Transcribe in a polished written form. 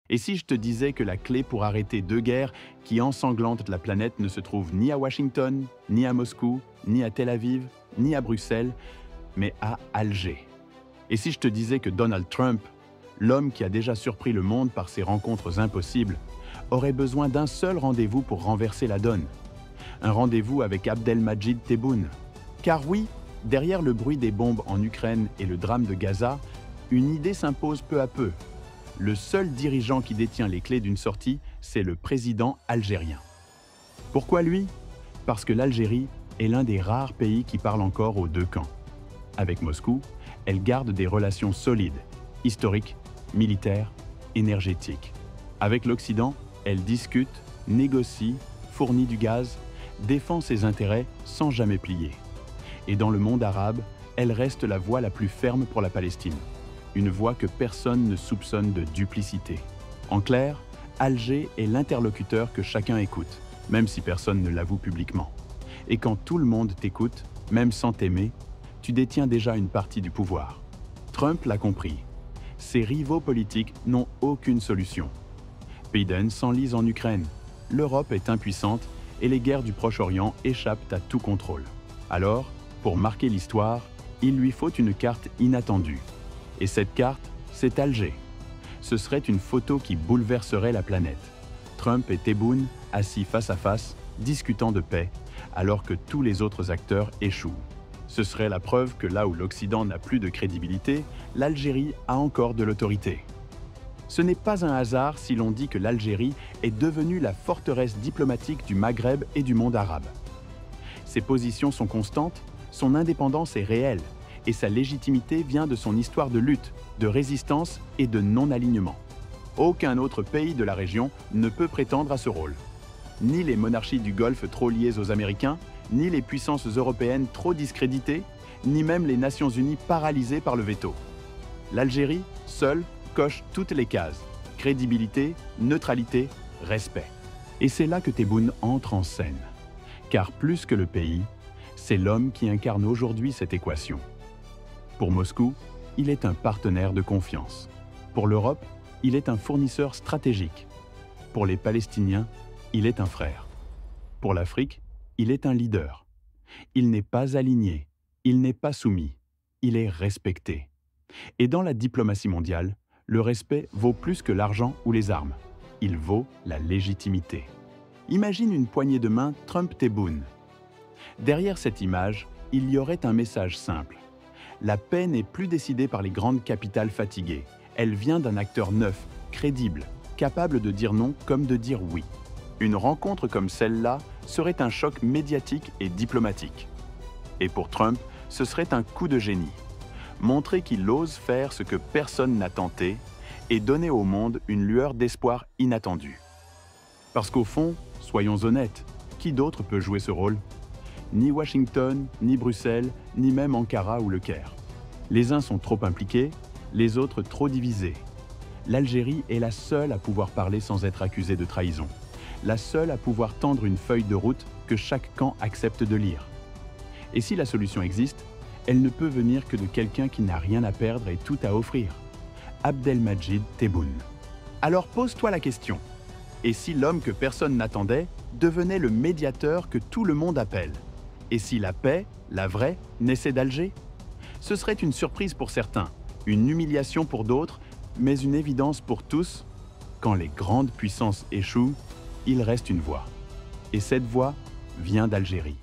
Et si je te disais que la clé pour arrêter deux guerres qui ensanglantent la planète ne se trouve ni à Washington, ni à Moscou, ni à Tel Aviv, ni à Bruxelles, mais à Alger? Et si je te disais que Donald Trump, l'homme qui a déjà surpris le monde par ses rencontres impossibles, aurait besoin d'un seul rendez-vous pour renverser la donne? Un rendez-vous avec Abdelmadjid Tebboune. Car oui, derrière le bruit des bombes en Ukraine et le drame de Gaza, une idée s'impose peu à peu. Le seul dirigeant qui détient les clés d'une sortie, c'est le président algérien. Pourquoi lui? Parce que l'Algérie est l'un des rares pays qui parle encore aux deux camps. Avec Moscou, elle garde des relations solides, historiques, militaires, énergétiques. Avec l'Occident, elle discute, négocie, fournit du gaz, défend ses intérêts sans jamais plier. Et dans le monde arabe, elle reste la voix la plus ferme pour la Palestine. Une voix que personne ne soupçonne de duplicité. En clair, Alger est l'interlocuteur que chacun écoute, même si personne ne l'avoue publiquement. Et quand tout le monde t'écoute, même sans t'aimer, tu détiens déjà une partie du pouvoir. Trump l'a compris. Ses rivaux politiques n'ont aucune solution. Biden s'enlise en Ukraine. L'Europe est impuissante et les guerres du Proche-Orient échappent à tout contrôle. Alors, pour marquer l'histoire, il lui faut une carte inattendue. Et cette carte, c'est Alger. Ce serait une photo qui bouleverserait la planète. Trump et Tebboune assis face à face, discutant de paix, alors que tous les autres acteurs échouent. Ce serait la preuve que là où l'Occident n'a plus de crédibilité, l'Algérie a encore de l'autorité. Ce n'est pas un hasard si l'on dit que l'Algérie est devenue la forteresse diplomatique du Maghreb et du monde arabe. Ses positions sont constantes, son indépendance est réelle, et sa légitimité vient de son histoire de lutte, de résistance et de non-alignement. Aucun autre pays de la région ne peut prétendre à ce rôle. Ni les monarchies du Golfe trop liées aux Américains, ni les puissances européennes trop discréditées, ni même les Nations Unies paralysées par le veto. L'Algérie, seule, coche toutes les cases. Crédibilité, neutralité, respect. Et c'est là que Tebboune entre en scène. Car plus que le pays, c'est l'homme qui incarne aujourd'hui cette équation. Pour Moscou, il est un partenaire de confiance. Pour l'Europe, il est un fournisseur stratégique. Pour les Palestiniens, il est un frère. Pour l'Afrique, il est un leader. Il n'est pas aligné, il n'est pas soumis, il est respecté. Et dans la diplomatie mondiale, le respect vaut plus que l'argent ou les armes. Il vaut la légitimité. Imagine une poignée de main Trump-Tebboune. Derrière cette image, il y aurait un message simple. La paix n'est plus décidée par les grandes capitales fatiguées. Elle vient d'un acteur neuf, crédible, capable de dire non comme de dire oui. Une rencontre comme celle-là serait un choc médiatique et diplomatique. Et pour Trump, ce serait un coup de génie. Montrer qu'il ose faire ce que personne n'a tenté et donner au monde une lueur d'espoir inattendue. Parce qu'au fond, soyons honnêtes, qui d'autre peut jouer ce rôle? Ni Washington, ni Bruxelles, ni même Ankara ou Le Caire. Les uns sont trop impliqués, les autres trop divisés. L'Algérie est la seule à pouvoir parler sans être accusée de trahison. La seule à pouvoir tendre une feuille de route que chaque camp accepte de lire. Et si la solution existe, elle ne peut venir que de quelqu'un qui n'a rien à perdre et tout à offrir. Abdelmadjid Tebboune. Alors pose-toi la question. Et si l'homme que personne n'attendait devenait le médiateur que tout le monde appelle? Et si la paix, la vraie, naissait d'Alger? Ce serait une surprise pour certains, une humiliation pour d'autres, mais une évidence pour tous. Quand les grandes puissances échouent, il reste une voix. Et cette voix vient d'Algérie.